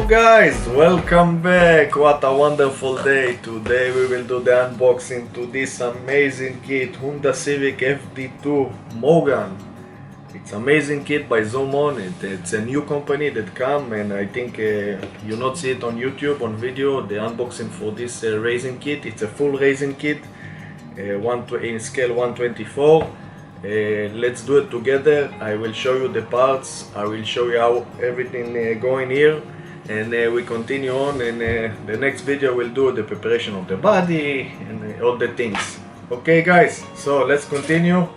guys, welcome back. What a wonderful day. Today we will do the unboxing to this amazing kit, Honda Civic fd2 mugen. It's amazing kit by Zoomon. It's a new company that come, and I think you not see it on YouTube on video, the unboxing for this resin kit. It's a full resin kit, in scale 1/24. Let's do it together. I will show you the parts, I will show you how everything going here, and we continue on. And the next video we'll do the preparation of the body and all the things. Okay guys, so let's continue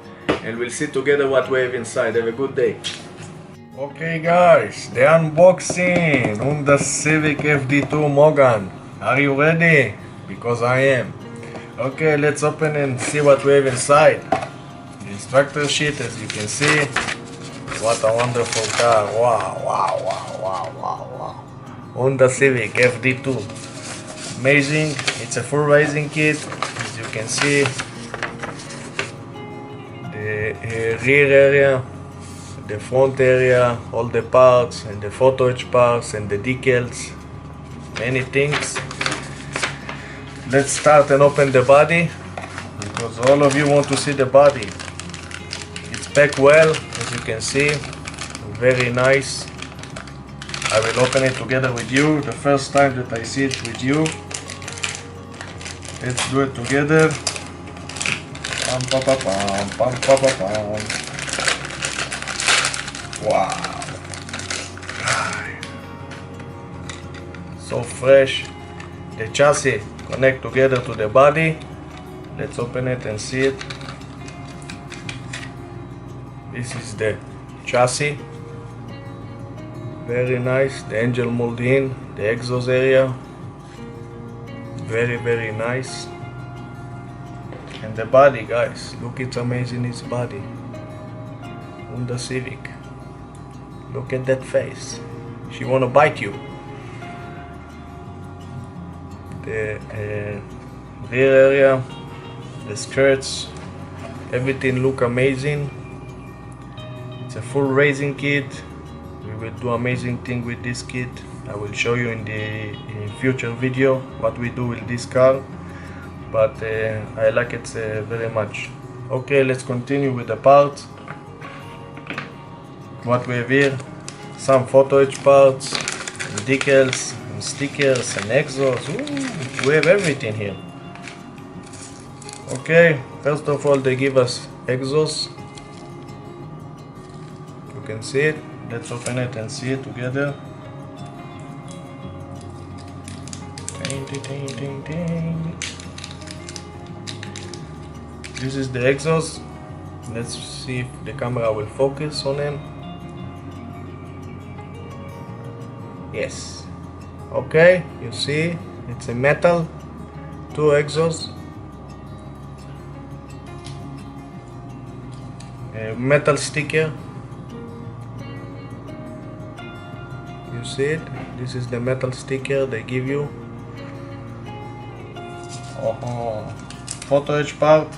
and we'll see together what we have inside. Have a good day. Okay guys, the unboxing Honda Civic fd2 mugen. Are you ready? Because I am. Okay, let's open and see what we have inside. Instructor sheet, as you can see. What a wonderful car. Wow. Honda Civic fd2, amazing. It's a full racing kit, as you can see. The rear area, the front area, all the parts, and the photo etch parts, and the decals, many things. Let's start and open the body, because all of you want to see the body. Packed well, as you can see, very nice. I will open it together with you, the first time that I see it with you. Let's do it together. Wow, so fresh. The chassis connect together to the body. Let's open it and see it. This is the chassis, very nice. The angel mold in, the exhaust area, very nice. And the body, guys, look, it's amazing, his body. Honda Civic, look at that face, she wanna bite you. The rear area, the skirts, everything look amazing. It's a full racing kit. We will do amazing thing with this kit. I will show you in the future video what we do with this car, but I like it very much. Okay, let's continue with the parts. What we have here, some photo etch parts, and decals, and stickers, and exhausts. Ooh, we have everything here. Okay, first of all they give us exhaust. You can see it. Let's open it and see it together. This is the exhaust. Let's see if the camera will focus on him. Yes. Okay, you see it's a metal, two exhausts, a metal sticker. You see it? This is the metal sticker they give you. Photo etch part,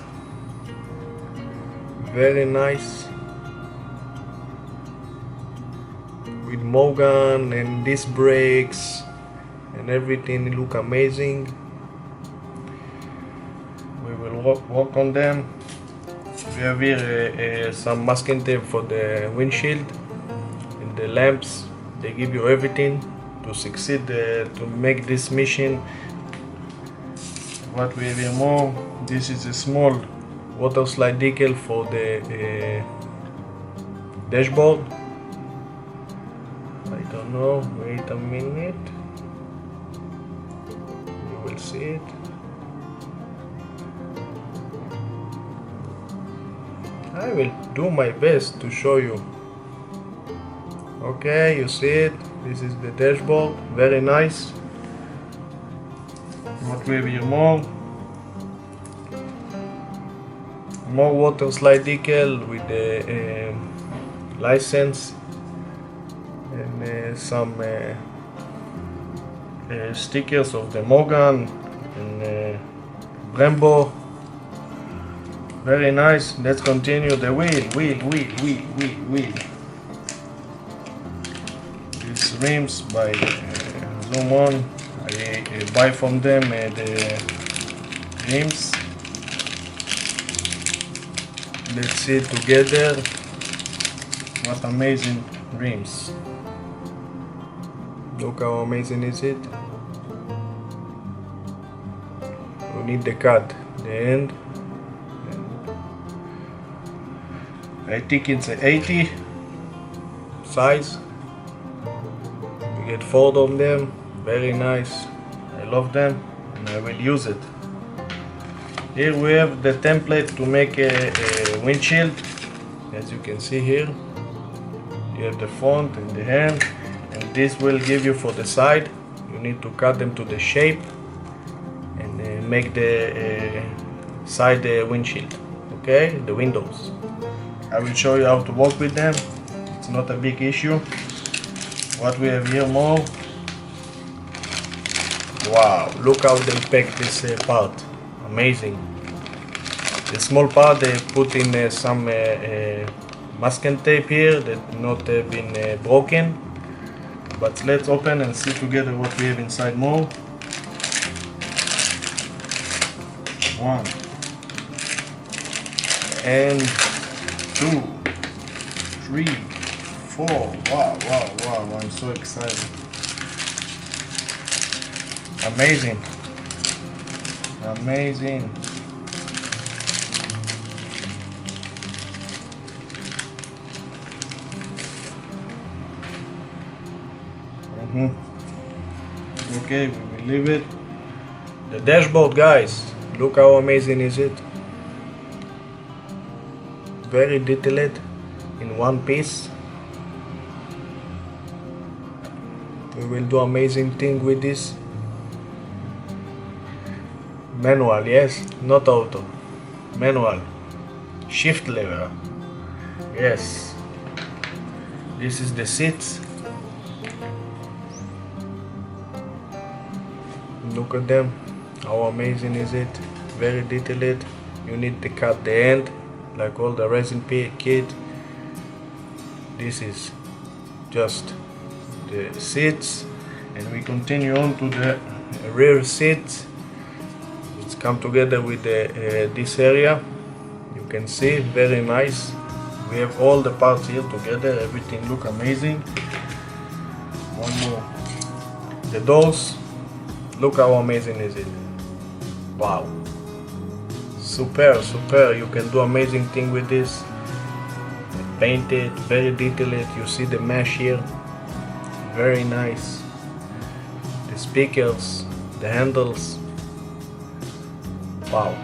very nice, with mugen and disc brakes and everything. Look amazing. We will work on them. We have here some masking tape for the windshield and the lamps. They give you everything to succeed, to make this mission. What we have here more, this is a small water slide decal for the dashboard. I don't know, wait a minute, you will see it. I will do my best to show you. Okay, you see it. This is the dashboard, very nice. What we have here more water slide decal with the license, and some stickers of the mugen and Brembo. Very nice. Let's continue. The wheel. These rims by Zoomon. I buy from them the rims. Let's see it together. What amazing rims. Look how amazing is it. We need the cut, the end. I think it's an 80 size. We get 4 of them. Very nice. I love them and I will use it. Here we have the template to make a windshield. As you can see here, you have the front and the hand, and this will give you for the side. You need to cut them to the shape and make the side windshield. Okay, the windows. I will show you how to work with them. It's not a big issue. What we have here more. Wow, look how they pack this part. Amazing. The small part they put in some masking tape here that not been broken. But let's open and see together what we have inside more. 1 and 2, 3, 4. Wow, I'm so excited. Amazing. Okay, we will leave it. The dashboard, guys, look how amazing is it. Very detailed in one piece. We will do amazing thing with this. Manual, yes, not auto. Manual. Shift lever. Yes. This is the seats. Look at them. How amazing is it? Very detailed. You need to cut the end like all the resin kit. This is just the seats, and we continue on to the rear seats. It's come together with this area. You can see, very nice. We have all the parts here together. Everything look amazing. One more. The doors. Look how amazing is it. Wow. Super. You can do amazing thing with this. Painted, very detailed. You see the mesh here. Very nice. The speakers, the handles. Wow.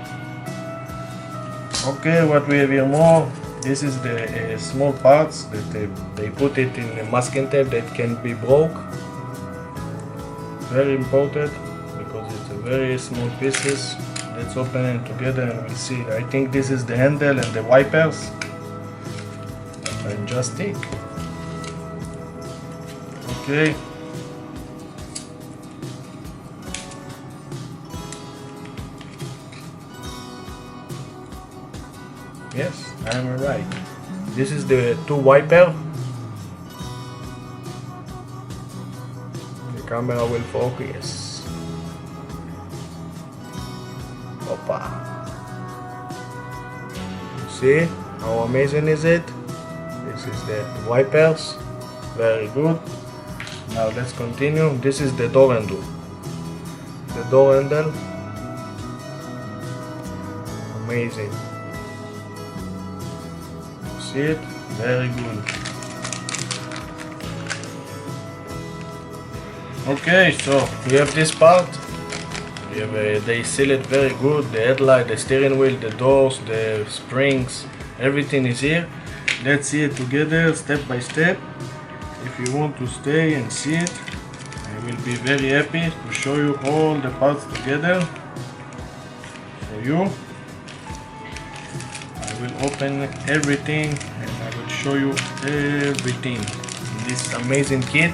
Okay, what we have here more. This is the small parts that they put it in the masking tape that can be broke. Very important because it's a very small pieces. Let's open it together and we'll see. I think this is the handle and the wipers. Fantastic. Okay. Yes, I am right. This is the 2 wiper. The camera will focus. Opa. See how amazing is it? This is the wipers. Very good. Now let's continue. This is the door handle. The door handle. Amazing. See it? Very good. Okay, so we have this part. We have, they seal it very good. The headlight, the steering wheel, the doors, the springs, everything is here. Let's see it together step by step. If you want to stay and see it, I will be very happy to show you all the parts together for you. I will open everything and I will show you everything in this amazing kit.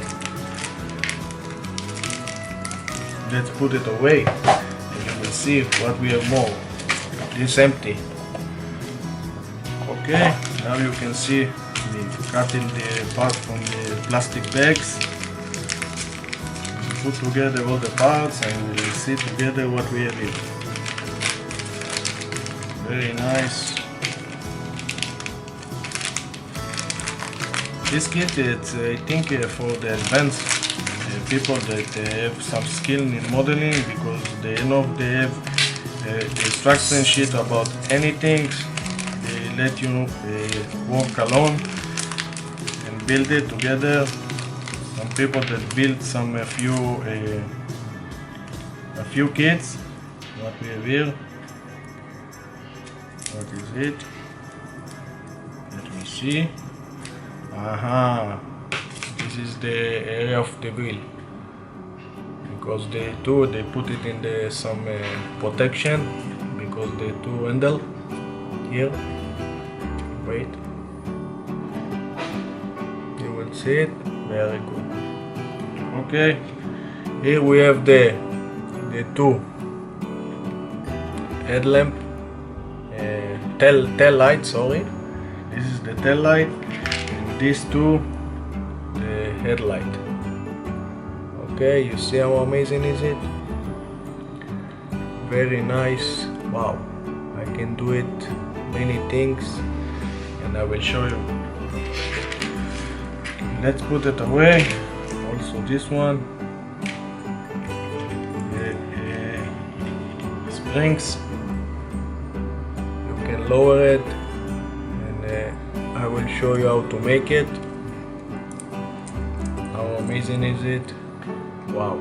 Let's put it away and you will see what we have more. This empty. Okay, now you can see me cutting the part from the plastic bags. put together all the parts and we'll see together what we have here. Very nice. This kit is I think for the advanced people that have some skill in modeling, because they know they have the instruction sheet about anything. They let you work alone and build it together. Some people that build a few kits. What we have here? What is it? Let me see. Aha! This is the area of the wheel. Because they put it in some protection, because the two handle here. Wait. You will see it. Very good. Okay. Here we have the two headlamp, tail light. Sorry. This is the tail light, and these two the headlight. Okay, you see how amazing is it? Very nice. Wow, I can do it many things, and I will show you. Let's put it away. Also this one, the springs, you can lower it, and I will show you how to make it. How amazing is it? Wow.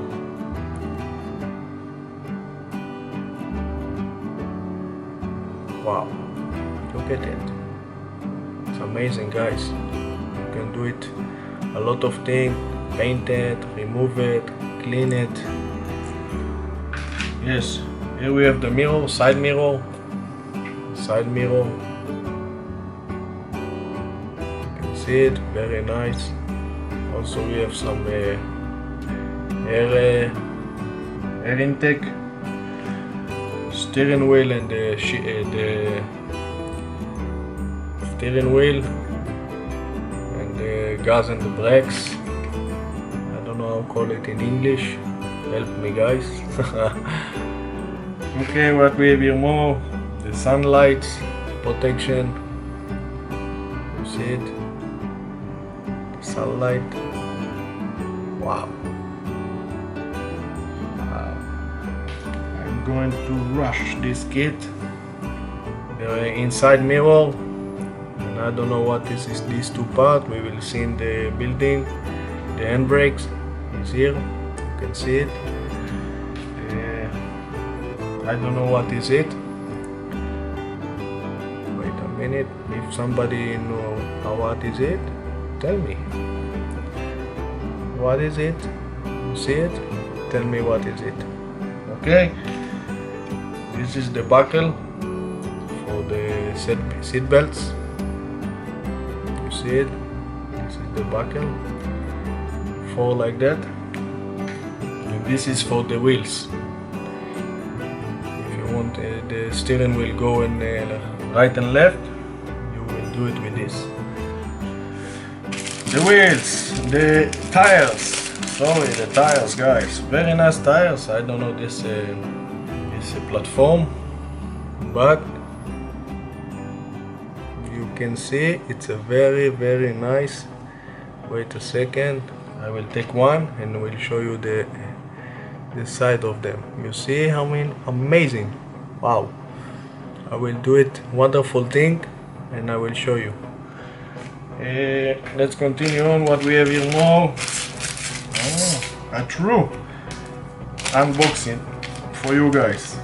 Wow. Look at it. It's amazing, guys. You can do it a lot of things. Paint it, remove it, clean it. Yes. Here we have the mirror, side mirror. Side mirror. You can see it. Very nice. Also we have some air intake, steering wheel, and the steering wheel, and the gas and the brakes. I don't know how to call it in English. Help me, guys. Okay, what we have here more? The sunlight protection. You see it? The sunlight. Wow. I'm going to rush this kit. The inside mirror, and I don't know what this is. These two parts we will see in the building. The handbrakes is here. You can see it. I don't know what is it. Wait a minute. If somebody know what is it, tell me. What is it? You see it? Tell me what is it. Okay. This is the buckle for the seat belts. You see it? This is the buckle. Four like that. And this is for the wheels. If you want the steering wheel go in right and left, you will do it with this. The wheels, the tires. Sorry, the tires, guys. Very nice tires. I don't know this platform, but you can see it's a very nice. Wait a second. I will take one and will show you the side of them. You see how amazing. Wow. I will do it. Wonderful thing, and I will show you. Let's continue on. What we have here more. A true unboxing for you guys.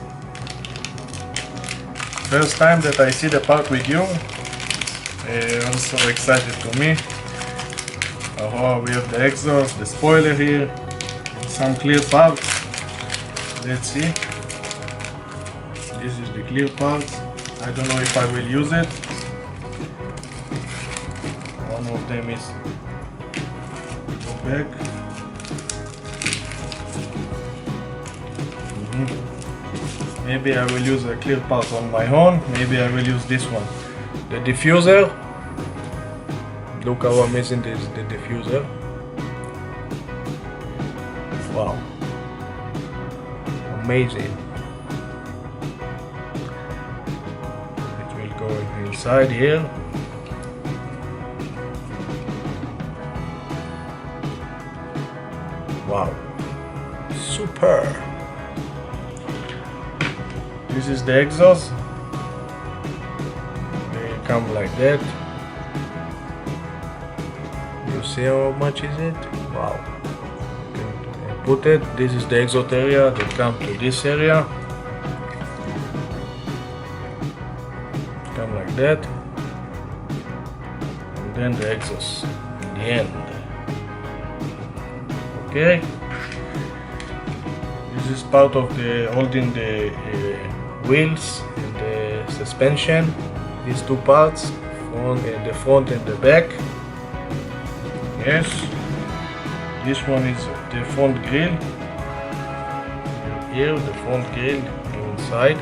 First time that I see the part with you. Also excited to me. We have the exhaust, the spoiler here, some clear parts. Let's see. This is the clear parts. I don't know if I will use it. One of them is back. Maybe I will use a clear part on my own. Maybe I will use this one. The diffuser. Look how amazing this is, the diffuser. Wow. amazing. It will go inside here. Wow, super. This is the exhaust. They come like that. You see how much is it? Wow. Put it. This is the exhaust area. They come to this area. Come like that. And then the exhaust in the end. Okay. This is part of the holding the wheels and the suspension. These two parts, the front and the back. Yes. This one is the front grille. Here, the front grille inside.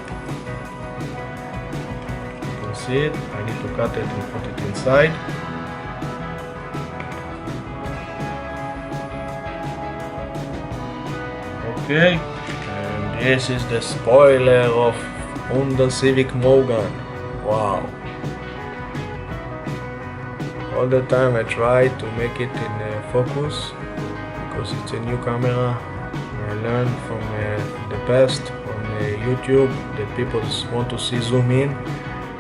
You can see it. I need to cut it and put it inside. Okay, and this is the spoiler of Honda Civic Mugen. Wow. All the time I try to make it in focus because it's a new camera. I learned from the past on YouTube that people want to see zoom in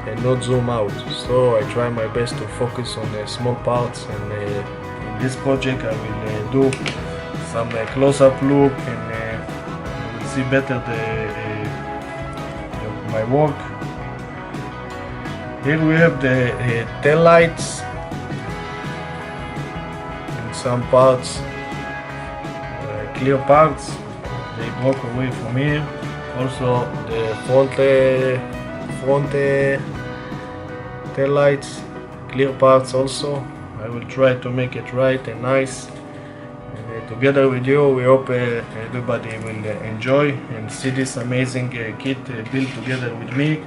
and not zoom out. So I try my best to focus on the small parts, and in this project I will do some close-up look, and you will see better my work. Here we have the tail lights and some parts, clear parts, they broke away from here. Also the front tail lights, clear parts also. I will try to make it right and nice. And, together with you, we hope everybody will enjoy and see this amazing kit built together with me.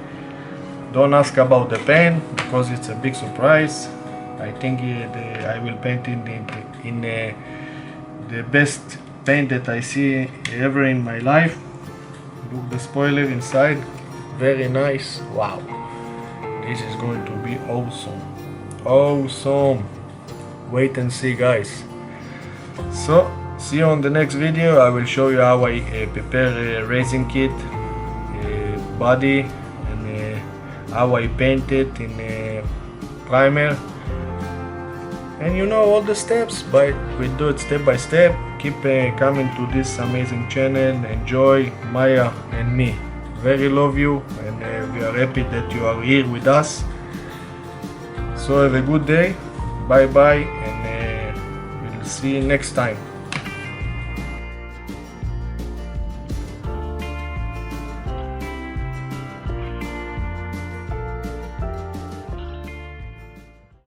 Don't ask about the paint because it's a big surprise. I think I will paint in the best paint that I see ever in my life. Look, the spoiler inside, very nice. Wow, this is going to be awesome. Awesome. Wait and see, guys. So see you on the next video. I will show you how I prepare a resin kit, body, and how I paint it in a primer. And you know all the steps, but we do it step by step. Keep coming to this amazing channel. Enjoy Maya and me. Very love you, and we are happy that you are here with us. So have a good day. Bye bye, and we'll see you next time.